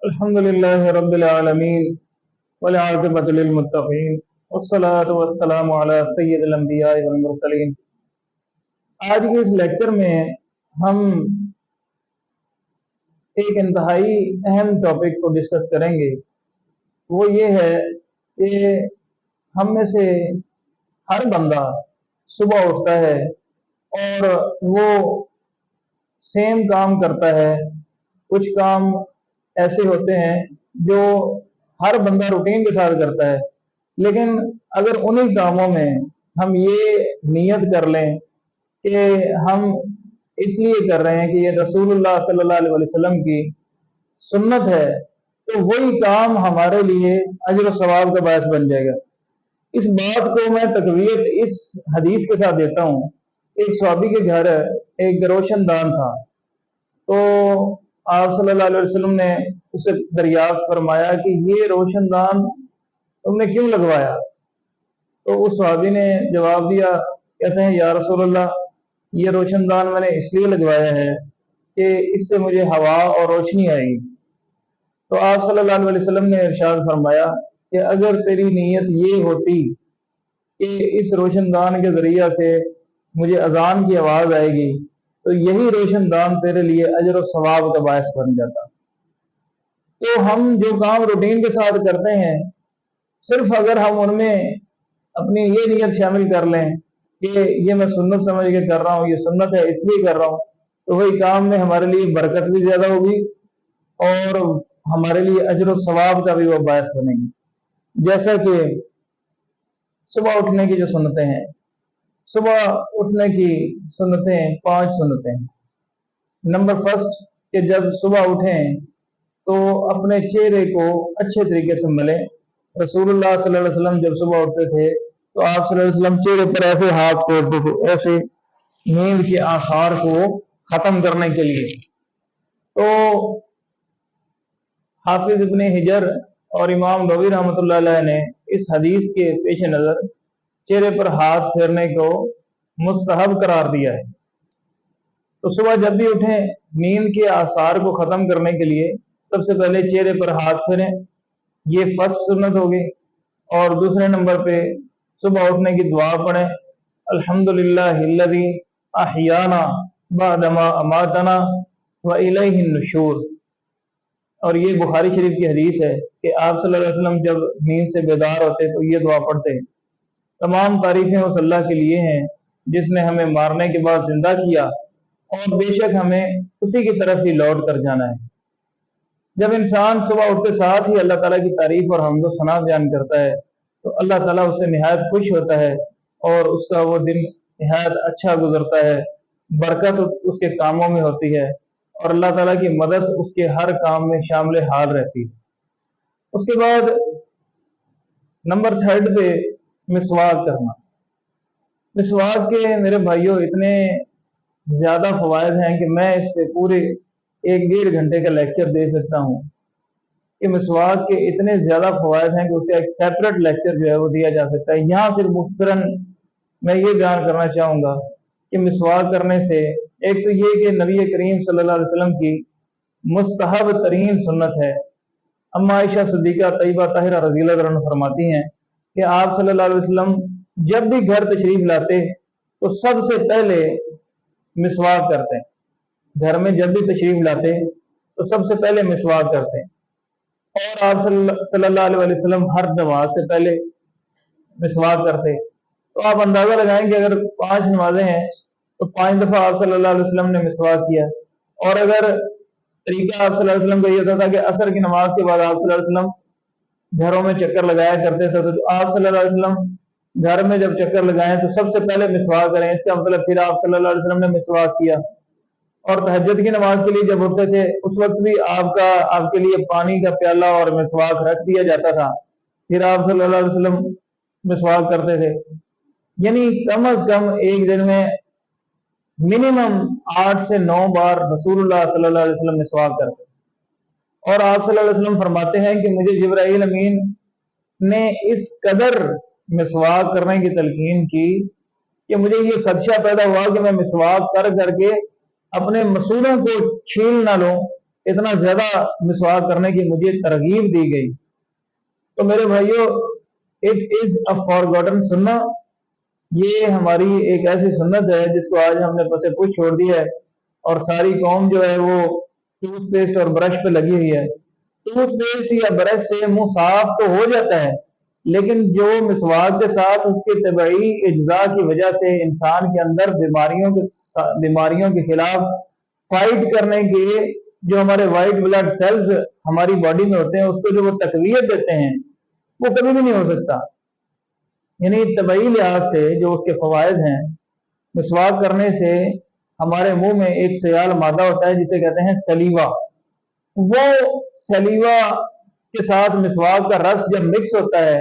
الحمد لله رب العالمين والعاقبة للمتقين والصلاة والسلام على سید الانبیاء والمرسلین۔ آج کے اس لیکچر میں ہم ایک انتہائی اہم ٹاپک کو ڈسکس کریں گے۔ وہ یہ ہے کہ ہم میں سے ہر بندہ صبح اٹھتا ہے اور وہ سیم کام کرتا ہے۔ کچھ کام ایسے ہوتے ہیں جو ہر بندہ روٹین کے ساتھ کرتا ہے، لیکن اگر انہی کاموں میں ہم یہ نیت کر لیں کہ ہم اس لیے کر رہے ہیں کہ یہ رسول اللہ صلی اللہ علیہ وسلم کی سنت ہے، تو وہی کام ہمارے لیے اجر و ثواب کا باعث بن جائے گا۔ اس بات کو میں تقویت اس حدیث کے ساتھ دیتا ہوں۔ ایک صحابی کے گھر ایک روشن دان تھا، تو آپ صلی اللہ علیہ وسلم نے اسے دریافت فرمایا کہ یہ روشن دان تم نے کیوں لگوایا؟ تو اس صحابی نے جواب دیا، کہتے ہیں یا رسول اللہ، یہ روشن دان میں نے اس لیے لگوایا ہے کہ اس سے مجھے ہوا اور روشنی آئے گی۔ تو آپ صلی اللہ علیہ وسلم نے ارشاد فرمایا کہ اگر تیری نیت یہ ہوتی کہ اس روشن دان کے ذریعہ سے مجھے اذان کی آواز آئے گی، تو یہی روشن دان تیرے لیے اجر و ثواب کا باعث بن جاتا۔ تو ہم جو کام روٹین کے ساتھ کرتے ہیں، صرف اگر ہم ان میں اپنی یہ نیت شامل کر لیں کہ یہ میں سنت سمجھ کے کر رہا ہوں، یہ سنت ہے اس لیے کر رہا ہوں، تو وہی کام میں ہمارے لیے برکت بھی زیادہ ہوگی اور ہمارے لیے اجر و ثواب کا بھی وہ باعث بنے گی۔ جیسا کہ صبح اٹھنے کی جو سنتیں ہیں، صبح اٹھنے کی سنتیں 5 سنتیں۔ نمبر فرسٹ کہ جب صبح اٹھیں تو اپنے چہرے کو اچھے طریقے سے ملیں۔ رسول اللہ صلی اللہ علیہ وسلم جب صبح اٹھتے تھے تو آپ صلی اللہ علیہ وسلم چہرے پر ایسے ہاتھ پھیرتے تھے، ایسے نیند کے آثار کو ختم کرنے کے لیے۔ تو حافظ ابن حجر اور امام نووی رحمۃ اللہ علیہ نے اس حدیث کے پیش نظر چہرے پر ہاتھ پھیرنے کو مستحب قرار دیا ہے۔ تو صبح جب بھی اٹھیں، نیند کے آثار کو ختم کرنے کے لیے سب سے پہلے چہرے پر ہاتھ پھیریں، یہ فرسٹ سنت ہوگی۔ اور دوسرے نمبر پہ صبح اٹھنے کی دعا پڑھیں، الحمدللہ الذی احیانا بعد ما اماتنا والیہ النشور۔ اور یہ بخاری شریف کی حدیث ہے کہ آپ صلی اللہ علیہ وسلم جب نیند سے بیدار ہوتے تو یہ دعا پڑھتے ہیں، تمام تعریفیں اس اللہ کے لیے ہیں جس نے ہمیں مارنے کے بعد زندہ کیا، اور بے شک ہمیں اسی کی طرف ہی لوٹ کر جانا ہے۔ جب انسان صبح اٹھتے ساتھ ہی اللہ تعالیٰ کی تعریف اور حمد و ثنا بیان کرتا ہے تو اللہ تعالیٰ اس سے نہایت خوش ہوتا ہے اور اس کا وہ دن نہایت اچھا گزرتا ہے، برکت اس کے کاموں میں ہوتی ہے اور اللہ تعالیٰ کی مدد اس کے ہر کام میں شامل حال رہتی ہے۔ اس کے بعد نمبر 3 پہ مسواک کرنا۔ مسواک کے میرے بھائیوں اتنے زیادہ فوائد ہیں کہ میں اس پہ پورے 1-1.5 گھنٹے کا لیکچر دے سکتا ہوں کہ مسواک کے اتنے زیادہ فوائد ہیں کہ اس کا ایک سیپریٹ لیکچر جو ہے وہ دیا جا سکتا ہے۔ یہاں صرف مختصراً میں یہ بیان کرنا چاہوں گا کہ مسواک کرنے سے ایک تو یہ کہ نبی کریم صلی اللہ علیہ وسلم کی مستحب ترین سنت ہے۔ اما عائشہ صدیقہ طیبہ طاہرہ رضی اللہ عنہ فرماتی ہیں کہ آپ صلی اللہ علیہ وسلم جب بھی گھر تشریف لاتے تو سب سے پہلے مسواک کرتے ہیں۔ گھر میں جب بھی تشریف لاتے تو سب سے پہلے مسواک کرتے ہیں، اور آپ صلی اللہ علیہ وسلم ہر نماز سے پہلے مسواک کرتے۔ تو آپ اندازہ لگائیں کہ اگر 5 نمازیں ہیں تو 5 دفعہ آپ صلی اللہ علیہ وسلم نے مسواک کیا۔ اور اگر طریقہ آپ صلی اللہ علیہ وسلم کا یہ ہوتا تھا کہ عصر کی نماز کے بعد آپ صلی اللہ علیہ وسلم گھروں میں چکر لگایا کرتے تھے، تو آپ صلی اللہ علیہ وسلم گھر میں جب چکر لگائیں تو سب سے پہلے مسواک کریں، اس کا مطلب پھر آپ صلی اللہ علیہ وسلم نے مسواک کیا۔ اور تہجد کی نماز کے لیے جب اٹھتے تھے اس وقت بھی آپ کے لیے پانی کا پیالہ اور مسواک رکھ دیا جاتا تھا، پھر آپ صلی اللہ علیہ وسلم مسواک کرتے تھے۔ یعنی کم از کم ایک دن میں منیمم 8 سے 9 بار رسول اللہ صلی اللہ علیہ وسلم مسواک کرتے۔ اور آپ صلی اللہ علیہ وسلم فرماتے ہیں کہ مجھے جبرائیل امین نے اس قدر مسواک کرنے کی تلقین کی کہ مجھے یہ خدشہ پیدا ہوا کہ میں مسواک کر کر کے اپنے مسولوں کو چھین نہ لوں، اتنا زیادہ مسواک کرنے کی مجھے ترغیب دی گئی۔ تو میرے بھائیوں، اٹ از اے فارگوٹن سننا، یہ ہماری ایک ایسی سنت ہے جس کو آج ہم نے پس پش چھوڑ دی ہے، اور ساری قوم جو ہے وہ ٹوتھ پیسٹ اور برش پہ لگی ہوئی ہے۔ ٹوتھ پیسٹ یا برش سے منہ صاف تو ہو جاتا ہے، لیکن جو مسواک کے ساتھ اس کے طبعی اجزاء کی وجہ سے انسان کے اندر بیماریوں کے خلاف فائٹ کرنے کے جو ہمارے وائٹ بلڈ سیلز ہماری باڈی میں ہوتے ہیں، اس کو جو وہ تقویت دیتے ہیں، وہ کبھی بھی نہیں ہو سکتا۔ یعنی طبعی لحاظ سے جو اس کے فوائد ہیں، مسواک کرنے سے ہمارے منہ میں ایک سیال مادہ ہوتا ہے جسے کہتے ہیں سلیوا۔ وہ سلیوا کے ساتھ مسواک کا رس جب مکس ہوتا ہے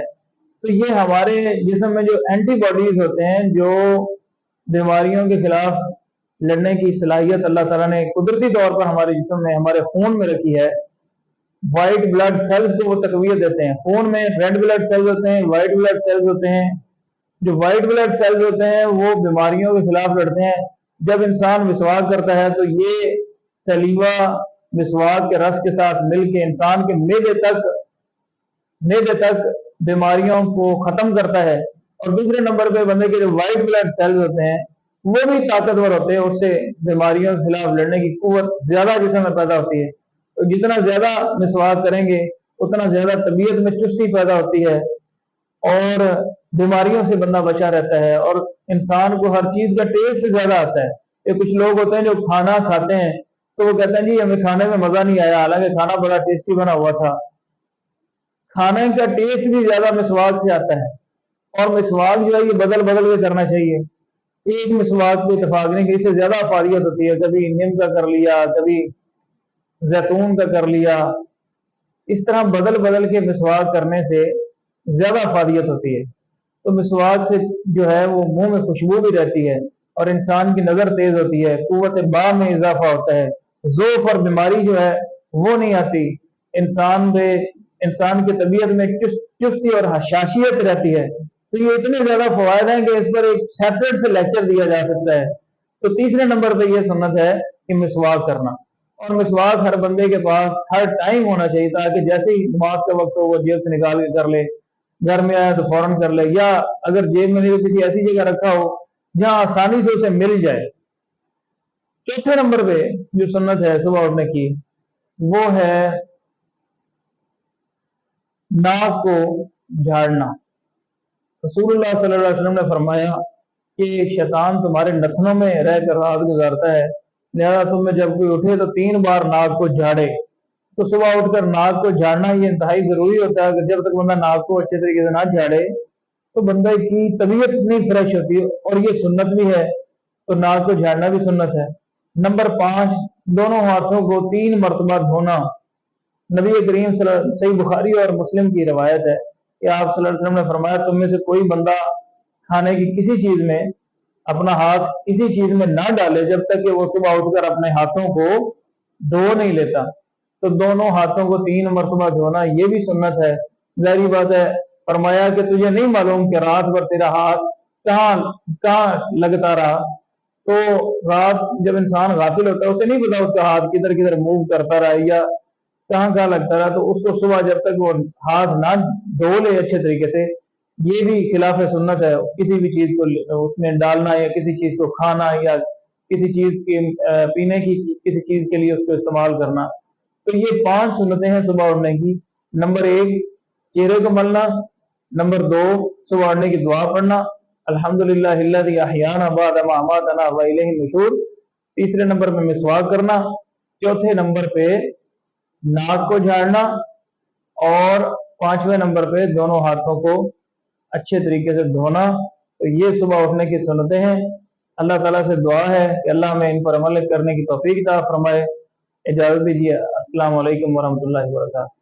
تو یہ ہمارے جسم میں جو اینٹی باڈیز ہوتے ہیں، جو بیماریوں کے خلاف لڑنے کی صلاحیت اللہ تعالیٰ نے قدرتی طور پر ہمارے جسم میں، ہمارے خون میں رکھی ہے، وائٹ بلڈ سیلز کو وہ تقویت دیتے ہیں۔ خون میں ریڈ بلڈ سیلز ہوتے ہیں، وائٹ بلڈ سیلز ہوتے ہیں۔ جو وائٹ بلڈ سیلز ہوتے ہیں وہ بیماریوں کے خلاف لڑتے ہیں۔ جب انسان مسواک کرتا ہے تو یہ سلیوا مسواک کے رس کے ساتھ مل کے انسان کے معدے تک بیماریوں کو ختم کرتا ہے، اور دوسرے نمبر پہ بندے کے جو وائٹ بلڈ سیلز ہوتے ہیں وہ بھی طاقتور ہوتے ہیں، اس سے بیماریوں کے خلاف لڑنے کی قوت زیادہ جسم میں پیدا ہوتی ہے۔ تو جتنا زیادہ مسواک کریں گے اتنا زیادہ طبیعت میں چستی پیدا ہوتی ہے، اور بیماریوں سے بندہ بچا رہتا ہے، اور انسان کو ہر چیز کا ٹیسٹ زیادہ آتا ہے۔ یہ کچھ لوگ ہوتے ہیں جو کھانا کھاتے ہیں تو وہ کہتے ہیں جی ہمیں کھانے میں مزہ نہیں آیا، حالانکہ کھانا بڑا ٹیسٹی بنا ہوا تھا۔ کھانے کا ٹیسٹ بھی زیادہ مسواک سے آتا ہے، اور مسواک جو ہے یہ بدل بدل کے کرنا چاہیے۔ ایک مسواک پہ اتفاق نہیں کہ اس سے زیادہ افادیت ہوتی ہے، کبھی نیم کا کر لیا، کبھی زیتون کا کر لیا، اس طرح بدل بدل کے مسواک کرنے سے زیادہ افادیت ہوتی ہے۔ تو مسواک سے جو ہے وہ منہ میں خوشبو بھی رہتی ہے، اور انسان کی نظر تیز ہوتی ہے، قوت باہ میں اضافہ ہوتا ہے، ذوف اور بیماری جو ہے وہ نہیں آتی، انسان کی طبیعت میں چستی اور حشاشیت رہتی ہے۔ تو یہ اتنے زیادہ فوائد ہیں کہ اس پر ایک سیپریٹ سے لیکچر دیا جا سکتا ہے۔ تو تیسرے نمبر پہ یہ سنت ہے کہ مسواک کرنا، اور مسواک ہر بندے کے پاس ہر ٹائم ہونا چاہیے، تاکہ جیسے ہی نماز کا وقت ہو وہ جیب سے نکال کے کر لے، گھر میں آیا تو فوراً کر لے، یا اگر جیب میں نہیں تو کسی ایسی جگہ رکھا ہو جہاں آسانی سے اسے مل جائے۔ چوتھے نمبر پہ جو سنت ہے صبح اٹھنے کی وہ ہے ناک کو جھاڑنا۔ رسول اللہ صلی اللہ علیہ وسلم نے فرمایا کہ شیطان تمہارے نتنوں میں رہ کر رات گزارتا ہے، لہذا تم میں جب کوئی اٹھے تو 3 بار ناک کو جھاڑے۔ تو صبح اٹھ کر ناک کو جھاڑنا یہ انتہائی ضروری ہوتا ہے، کہ جب تک بندہ ناک کو اچھے طریقے سے نہ جھاڑے تو بندے کی طبیعت نہیں فریش ہوتی، اور یہ سنت بھی ہے، تو ناک کو جھاڑنا بھی سنت ہے۔ نمبر 5، دونوں ہاتھوں کو 3 مرتبہ دھونا۔ نبی کریم صحیح بخاری اور مسلم کی روایت ہے کہ آپ صلی اللہ علیہ وسلم نے فرمایا تم میں سے کوئی بندہ کھانے کی کسی چیز میں اپنا ہاتھ کسی چیز میں نہ ڈالے جب تک کہ وہ صبح اٹھ کر اپنے ہاتھوں کو دھو نہیں لیتا۔ تو دونوں ہاتھوں کو 3 مرتبہ دھونا یہ بھی سنت ہے۔ ظاہری بات ہے، فرمایا کہ تجھے نہیں معلوم کہ رات بھر تیرا ہاتھ کہاں لگتا رہا۔ تو رات جب انسان غافل ہوتا ہے اسے نہیں پتا اس کا ہاتھ کدھر کدھر موو کرتا رہا یا کہاں لگتا رہا، تو اس کو صبح جب تک وہ ہاتھ نہ دھو لے اچھے طریقے سے، یہ بھی خلاف سنت ہے کسی بھی چیز کو اس میں ڈالنا، یا کسی چیز کو کھانا، یا کسی چیز کے پینے کی کسی چیز کے لیے اس کو استعمال کرنا۔ تو یہ 5 سنتیں ہیں صبح اٹھنے کی۔ نمبر 1 چہرے کو ملنا، نمبر 2 صبح اٹھنے کی دعا پڑھنا، الحمدللہ الذی احیانا بعد ما اماتنا والیہ النشور۔ تیسرے نمبر پہ مسواک کرنا، چوتھے نمبر پہ ناک کو جھاڑنا، اور 5ویں نمبر پہ دونوں ہاتھوں کو اچھے طریقے سے دھونا۔ تو یہ صبح اٹھنے کی سنتیں ہیں۔ اللہ تعالیٰ سے دعا ہے کہ اللہ ہمیں ان پر عمل کرنے کی توفیق عطا فرمائے۔ اجازت دیجیے، السلام علیکم ورحمۃ اللہ وبرکاتہ۔